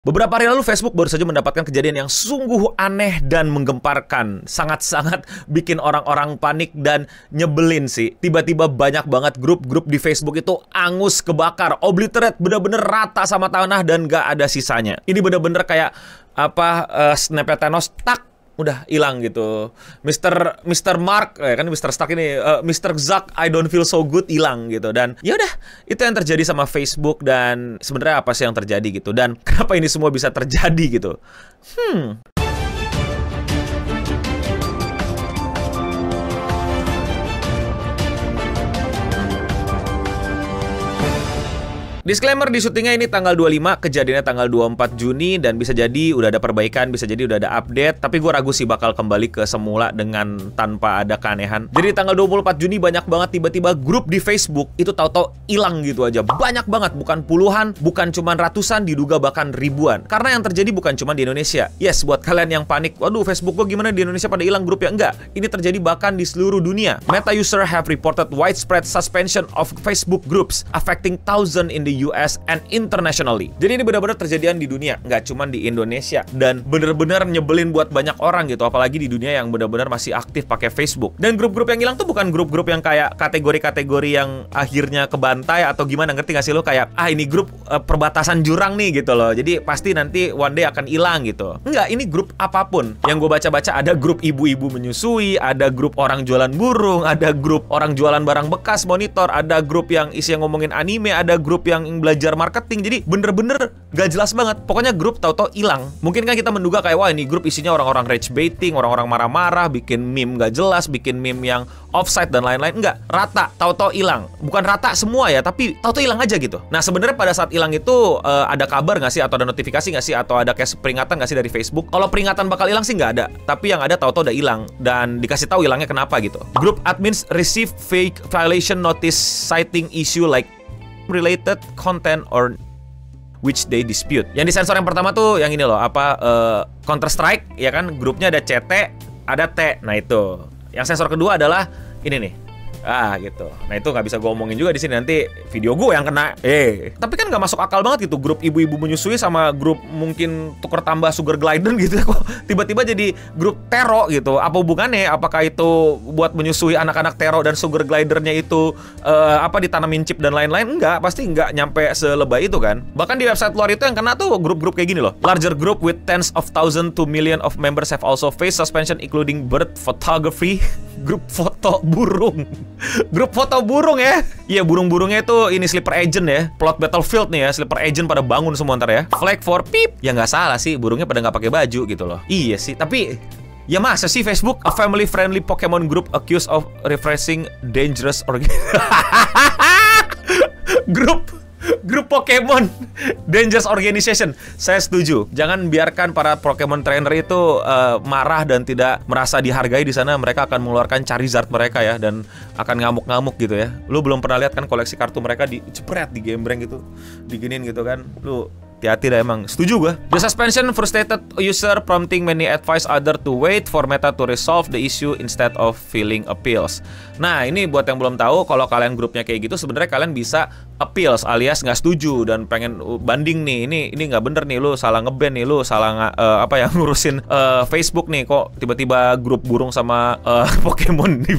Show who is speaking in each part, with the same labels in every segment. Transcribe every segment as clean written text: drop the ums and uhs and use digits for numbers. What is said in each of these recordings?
Speaker 1: Beberapa hari lalu Facebook baru saja mendapatkan kejadian yang sungguh aneh dan menggemparkan. Sangat-sangat bikin orang-orang panik dan nyebelin sih. Tiba-tiba banyak banget grup-grup di Facebook itu angus kebakar, obliterate, bener-bener rata sama tanah dan gak ada sisanya. Ini bener-bener kayak snapnya Thanos, tak, udah hilang gitu. Mr. Mark, kan Mr. Stark ini, Mr. Zuck, I don't feel so good, hilang gitu. Dan ya udah, itu yang terjadi sama Facebook. Dan sebenarnya apa sih yang terjadi gitu? Dan kenapa ini semua bisa terjadi gitu? Disclaimer, di syutingnya ini tanggal 25, kejadiannya tanggal 24 Juni, dan bisa jadi udah ada perbaikan, bisa jadi udah ada update, tapi gue ragu sih bakal kembali ke semula dengan tanpa ada keanehan. Jadi tanggal 24 Juni banyak banget tiba-tiba grup di Facebook itu tahu-tahu hilang gitu aja. Banyak banget, bukan puluhan, bukan cuman ratusan, diduga bahkan ribuan. Karena yang terjadi bukan cuma di Indonesia. Yes, buat kalian yang panik, waduh Facebook gue gimana di Indonesia pada hilang grupnya? Enggak, ini terjadi bahkan di seluruh dunia. Meta user have reported widespread suspension of Facebook groups affecting thousands in the US and internationally. Jadi ini benar-benar terjadian di dunia, nggak cuma di Indonesia, dan benar-benar nyebelin buat banyak orang gitu, apalagi di dunia yang benar-benar masih aktif pakai Facebook. Dan grup-grup yang hilang tuh bukan grup-grup yang kayak kategori-kategori yang akhirnya kebantai atau gimana, ngerti nggak sih lo? Kayak ini grup perbatasan jurang nih gitu loh, jadi pasti nanti one day akan hilang gitu. Enggak, ini grup apapun. Yang gue baca-baca ada grup ibu-ibu menyusui, ada grup orang jualan burung, ada grup orang jualan barang bekas, monitor, ada grup yang isinya ngomongin anime, ada grup yang belajar marketing. Jadi bener-bener gak jelas banget. Pokoknya grup tahu-tahu hilang. Mungkin kan kita menduga kayak, wah ini grup isinya orang-orang rage baiting, orang-orang marah-marah, bikin meme gak jelas, bikin meme yang offside dan lain-lain. Enggak, rata, tahu-tahu hilang. Bukan rata semua ya, tapi tahu-tahu hilang aja gitu. Nah sebenarnya pada saat hilang itu ada kabar nggak sih, atau ada notifikasi nggak sih, atau ada kayak peringatan nggak sih dari Facebook? Kalau peringatan bakal hilang sih nggak ada, tapi yang ada tahu-tahu udah hilang dan dikasih tahu hilangnya kenapa gitu. Group admins receive fake violation notice citing issue like related content or which they dispute. Yang disensor yang pertama tuh yang ini loh, Counter Strike ya kan, grupnya ada CT, ada T. Nah itu. Yang sensor kedua adalah ini nih. Gitu. Nah itu nggak bisa gue omongin juga di sini, nanti video gue yang kena. Tapi kan nggak masuk akal banget gitu, grup ibu-ibu menyusui sama grup mungkin tuker tambah sugar glider gitu kok tiba-tiba jadi grup tero gitu. Apa hubungannya? Apakah itu buat menyusui anak-anak tero dan sugar glidernya itu ditanamin chip dan lain-lain? Enggak, pasti nggak nyampe selebay itu kan. Bahkan di website luar itu yang kena tuh grup-grup kayak gini loh. Larger group with tens of thousands to million of members have also faced suspension including bird photography, grup foto burung. Grup foto burung ya. Iya, burung-burungnya itu ini sleeper agent ya. Plot Battlefield nih ya, sleeper agent pada bangun semua ntar ya. Flag for peep. Ya nggak salah sih, burungnya pada nggak pakai baju gitu loh. Iya sih, tapi ya masa sih Facebook, a family friendly Pokemon group accused of refreshing dangerous Grup Pokemon Dangerous Organization. Saya setuju. Jangan biarkan para Pokemon trainer itu marah dan tidak merasa dihargai di sana. Mereka akan mengeluarkan Charizard mereka ya, dan akan ngamuk-ngamuk gitu ya. Lu belum pernah lihat kan koleksi kartu mereka dicepret, digembreng gitu, diginin gitu kan. Lu hati-hati dah emang. Setuju gua. The suspension frustrated user, prompting many advise other to wait for Meta to resolve the issue instead of filing appeals. Nah, ini buat yang belum tahu, kalau kalian grupnya kayak gitu, sebenarnya kalian bisa appeals alias nggak setuju dan pengen banding nih. Ini nggak bener nih, lu salah nge-ban nih, lu salah yang ngurusin Facebook nih, kok tiba-tiba grup burung sama Pokemon di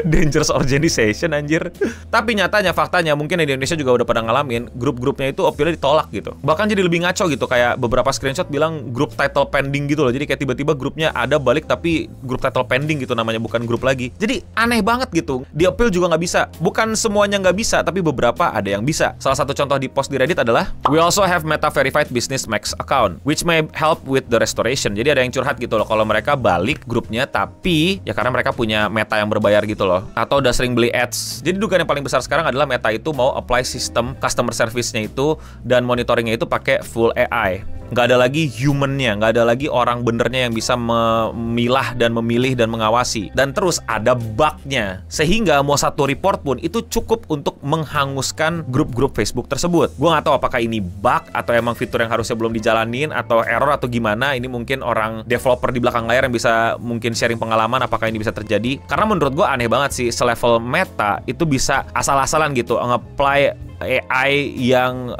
Speaker 1: Dangerous Organization anjir. Tapi nyatanya, faktanya mungkin di Indonesia juga udah pada ngalamin grup-grupnya itu appeal-nya ditolak gitu. Bahkan jadi lebih ngaco gitu, kayak beberapa screenshot bilang grup title pending gitu loh. Jadi kayak tiba-tiba grupnya ada balik tapi grup title pending gitu namanya, bukan grup lagi. Jadi aneh banget gitu. Di appeal juga nggak bisa. Bukan semuanya nggak bisa, tapi beberapa ada yang bisa. Salah satu contoh di post di Reddit adalah, we also have Meta verified business Max account which may help with the restoration. Jadi ada yang curhat gitu loh, kalau mereka balik grupnya tapi ya karena mereka punya Meta yang berbayar gitu loh, atau udah sering beli ads. Jadi dugaan yang paling besar sekarang adalah Meta itu mau apply sistem customer service-nya itu dan monitoringnya itu pakai full AI. Nggak ada lagi human-nya, nggak ada lagi orang benernya yang bisa memilah dan memilih dan mengawasi. Dan terus ada bug-nya, sehingga mau satu report pun itu cukup untuk menghanguskan grup-grup Facebook tersebut. Gue nggak tahu apakah ini bug atau emang fitur yang harusnya belum dijalanin atau error atau gimana. Ini mungkin orang developer di belakang layar yang bisa mungkin sharing pengalaman apakah ini bisa terjadi. Karena menurut gue aneh banget sih, selevel Meta itu bisa asal-asalan gitu nge-apply AI yang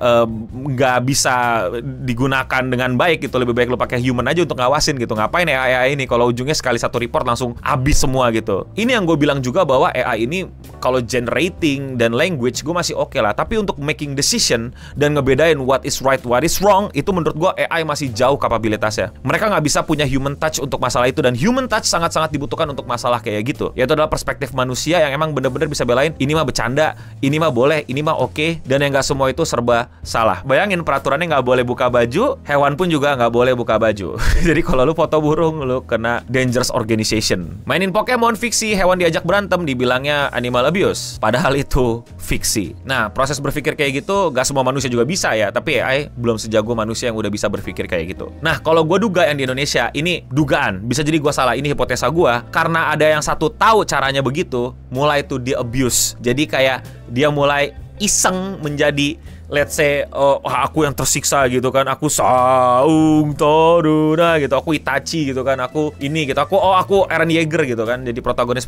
Speaker 1: nggak bisa digunakan dengan baik gitu. Lebih baik lu pakai human aja untuk ngawasin gitu. Ngapain AI ini kalau ujungnya sekali satu report langsung habis semua gitu. Ini yang gue bilang juga bahwa AI ini kalau generating dan language gue masih oke lah. Tapi untuk making decision dan ngebedain what is right, what is wrong, itu menurut gue AI masih jauh kapabilitasnya. Mereka nggak bisa punya human touch untuk masalah itu, dan human touch sangat-sangat dibutuhkan untuk masalah kayak gitu. Yaitu adalah perspektif manusia yang emang bener-bener bisa belain ini mah bercanda, ini mah boleh, ini mah oke, dan yang nggak semua itu serba salah. Bayangin peraturannya nggak boleh buka baju, hewan pun juga nggak boleh buka baju. Jadi kalau lu foto burung, lu kena dangerous organization. Mainin Pokemon fiksi, hewan diajak berantem, dibilangnya animal abuse. Padahal itu fiksi. Nah, proses berpikir kayak gitu nggak semua manusia juga bisa ya, tapi AI belum sejago manusia yang udah bisa berpikir kayak gitu. Nah, kalau gue duga yang di Indonesia, ini dugaan, bisa jadi gue salah, ini hipotesa gue, karena ada yang satu tahu caranya begitu, mulai tuh di abuse. Jadi kayak dia mulai iseng menjadi, let's say, aku yang tersiksa gitu kan, aku Saung Toduna gitu, aku Itachi gitu kan, aku ini gitu, aku Eren Yeager gitu kan, jadi protagonis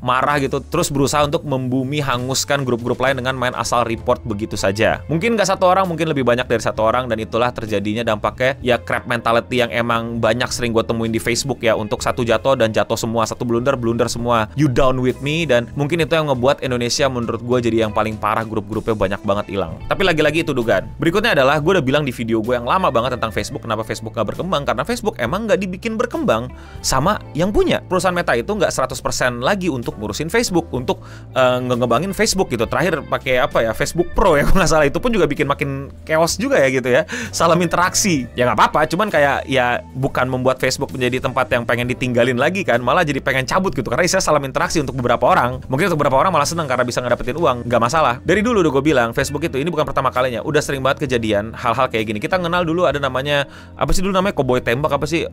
Speaker 1: marah gitu, terus berusaha untuk membumi hanguskan grup-grup lain dengan main asal report begitu saja. Mungkin nggak satu orang, mungkin lebih banyak dari satu orang, dan itulah terjadinya dampaknya ya crab mentality yang emang banyak sering gue temuin di Facebook ya, untuk satu jatuh dan jatuh semua, satu blunder semua, you down with me, dan mungkin itu yang ngebuat Indonesia menurut gue jadi yang paling parah, grup-grupnya banyak banget hilang. Tapi lagi-lagi itu dugaan. Berikutnya adalah, gue udah bilang di video gue yang lama banget tentang Facebook, kenapa Facebook gak berkembang, karena Facebook emang gak dibikin berkembang sama yang punya. Perusahaan Meta itu gak 100% lagi untuk ngurusin Facebook, untuk ngembangin Facebook gitu. Terakhir pakai apa ya, Facebook Pro ya, kalau nggak salah, itu pun juga bikin makin chaos juga ya gitu ya. Salam interaksi. Ya nggak apa-apa, cuman kayak ya bukan membuat Facebook menjadi tempat yang pengen ditinggalin lagi kan, malah jadi pengen cabut gitu, karena isinya salam interaksi untuk beberapa orang. Mungkin untuk beberapa orang malah seneng karena bisa ngedapetin uang, nggak masalah. Dari dulu udah gue bilang, Facebook itu ini bukan pertama kalinya, udah sering banget kejadian hal-hal kayak gini. Kita kenal dulu ada namanya apa sih dulu namanya, Cowboy Tembak apa sih,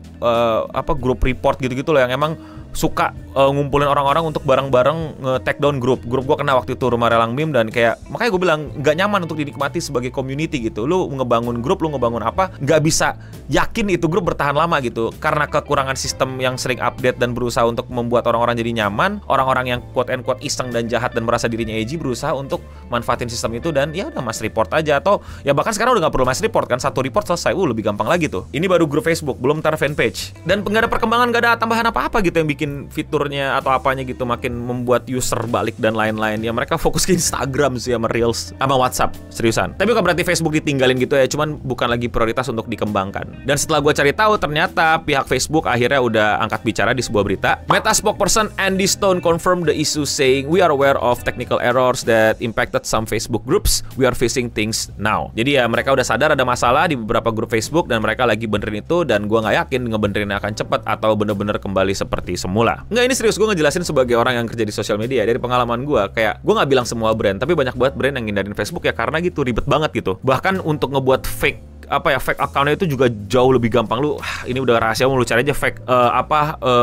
Speaker 1: apa grup report gitu-gitu loh, yang emang suka ngumpulin orang-orang untuk bareng-bareng nge-take down grup gua kena waktu itu, Rumah Relang Meme, dan kayak makanya gue bilang nggak nyaman untuk dinikmati sebagai community gitu. Lu ngebangun grup, lu ngebangun apa, nggak bisa yakin itu grup bertahan lama gitu, karena kekurangan sistem yang sering update dan berusaha untuk membuat orang-orang jadi nyaman. Orang-orang yang quote-and-quote iseng dan jahat dan merasa dirinya edgy berusaha untuk manfaatin sistem itu, dan ya udah mass report aja, atau ya bahkan sekarang udah nggak perlu mass report kan, satu report selesai, lebih gampang lagi tuh. Ini baru grup Facebook, belum ntar fanpage, dan nggak ada perkembangan, nggak ada tambahan apa-apa gitu yang bikin fiturnya atau apanya gitu makin membuat user balik dan lain-lain. Ya mereka fokus ke Instagram sih, sama Reels, sama WhatsApp, seriusan. Tapi bukan berarti Facebook ditinggalin gitu ya, cuman bukan lagi prioritas untuk dikembangkan. Dan setelah gue cari tahu, ternyata pihak Facebook akhirnya udah angkat bicara di sebuah berita. Meta spokesperson Andy Stone confirmed the issue, saying we are aware of technical errors that impacted some Facebook groups. We are fixing things now. Jadi ya mereka udah sadar ada masalah di beberapa grup Facebook dan mereka lagi benerin itu, dan gue nggak yakin ngebenerinnya akan cepat atau bener-bener kembali seperti semula. Nggak, ini serius, gue ngejelasin sebagai orang yang kerja di sosial media. Dari pengalaman gue, kayak gue nggak bilang semua brand, tapi banyak banget brand yang ngindarin Facebook ya karena gitu, ribet banget gitu. Bahkan untuk ngebuat fake fake account-nya itu juga jauh lebih gampang. Lu ini udah rahasia, lu cari aja fake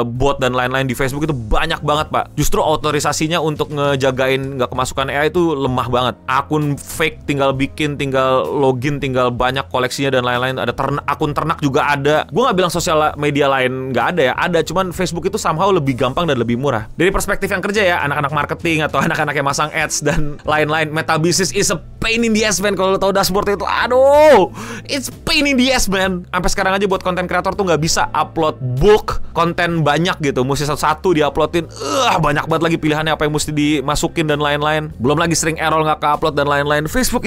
Speaker 1: bot dan lain-lain di Facebook itu banyak banget, Pak. Justru otorisasinya untuk ngejagain nggak kemasukan AI itu lemah banget. Akun fake tinggal bikin, tinggal login, tinggal banyak koleksinya dan lain-lain. Ada akun ternak juga ada. Gue nggak bilang sosial media lain nggak ada ya, ada. Cuman Facebook itu somehow lebih gampang dan lebih murah. Dari perspektif yang kerja ya, anak-anak marketing atau anak-anak yang masang ads dan lain-lain, Meta Business is a pain in the ass, man. Kalau lo tau dashboard itu, aduh, it's pain in the ass, man. Sampai sekarang aja buat konten kreator tuh nggak bisa upload bulk konten banyak gitu, mesti satu-satu diuploadin. Banyak banget lagi pilihannya apa yang mesti dimasukin dan lain-lain. Belum lagi sering error nggak ke-upload dan lain-lain. Facebook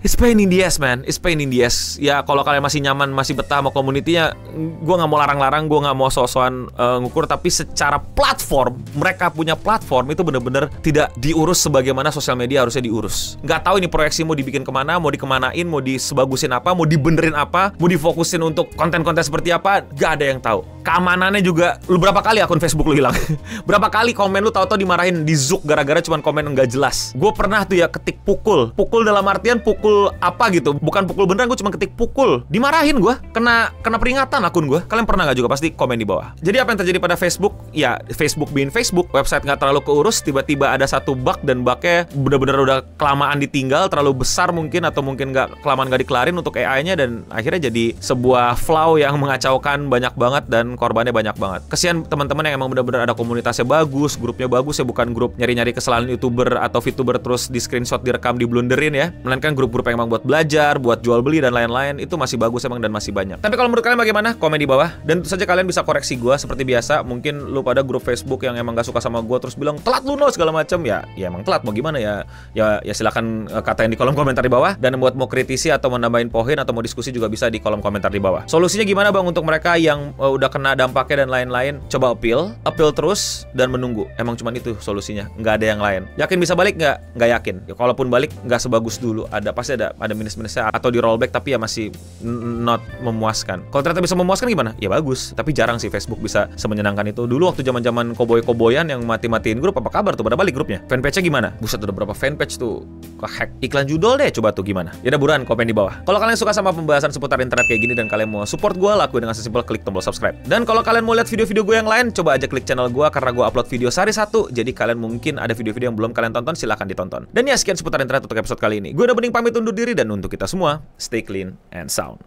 Speaker 1: It's pain in the ass, man. It's pain in the ass. Ya kalau kalian masih nyaman, masih betah sama community-nya, gue nggak mau larang-larang, gue nggak mau so-soan ngukur. Tapi secara platform, mereka punya platform itu bener-bener tidak diurus sebagaimana sosial media harusnya diurus. Nggak tahu ini proyeksi mau dibikin kemana, mau dikemanain, mau disebagusin apa, mau dibenerin apa, mau difokusin untuk konten-konten seperti apa, nggak ada yang tahu. Keamanannya juga, lu berapa kali akun Facebook lu hilang? Berapa kali komen lu tahu-tahu dimarahin, di-zook gara-gara cuman komen nggak jelas. Gue pernah tuh ya ketik pukul dalam artian pukul apa gitu, bukan pukul beneran, gue cuma ketik pukul, dimarahin gue, kena peringatan akun gue. Kalian pernah nggak juga? Pasti komen di bawah. Jadi apa yang terjadi pada Facebook? Ya Facebook being Facebook, website nggak terlalu keurus, tiba-tiba ada satu bug, dan bugnya bener-bener udah kelamaan ditinggal, terlalu besar mungkin, atau mungkin kelamaan nggak dikelarin untuk AI-nya, dan akhirnya jadi sebuah flaw yang mengacaukan banyak banget dan dan korbannya banyak banget. Kesian teman-teman yang emang benar-benar ada komunitasnya bagus, grupnya bagus ya, bukan grup nyari-nyari kesalahan YouTuber atau VTuber terus di screenshot, direkam, diblunderin ya. Melainkan grup-grup yang emang buat belajar, buat jual beli dan lain-lain, itu masih bagus emang dan masih banyak. Tapi kalau menurut kalian bagaimana? Komen di bawah. Dan tentu saja kalian bisa koreksi gua seperti biasa. Mungkin lu pada grup Facebook yang emang gak suka sama gua terus bilang telat lu no segala macam ya. Ya emang telat, mau gimana ya? Ya silakan katain di kolom komentar di bawah. Dan buat mau kritisi atau mau nambahin poin atau mau diskusi juga bisa di kolom komentar di bawah. Solusinya gimana bang untuk mereka yang udah kena dampaknya dan lain-lain? Coba appeal terus dan menunggu. Emang cuman itu solusinya, nggak ada yang lain. Yakin bisa balik nggak? Nggak yakin. Ya, kalaupun balik nggak sebagus dulu. Pasti ada minus-minusnya atau di rollback tapi ya masih not memuaskan. Kalau ternyata bisa memuaskan gimana? Ya bagus. Tapi jarang sih Facebook bisa semenyenangkan itu. Dulu waktu zaman-zaman koboy-koboyan yang mati-matiin grup, apa kabar tuh? Pada balik grupnya. Fanpage-nya gimana? Buset, udah berapa fanpage tuh ke-hack. Iklan judul deh, coba tuh gimana? Ya udah buruan komen di bawah. Kalau kalian suka sama pembahasan seputar internet kayak gini dan kalian mau support gue, lakuin dengan sesimpel klik tombol subscribe. Dan kalau kalian mau lihat video-video gue yang lain, coba aja klik channel gue karena gue upload video sehari satu. Jadi kalian mungkin ada video-video yang belum kalian tonton, silahkan ditonton. Dan ya sekian seputar internet untuk episode kali ini. Gue udah Bening pamit undur diri dan untuk kita semua, stay clean and sound.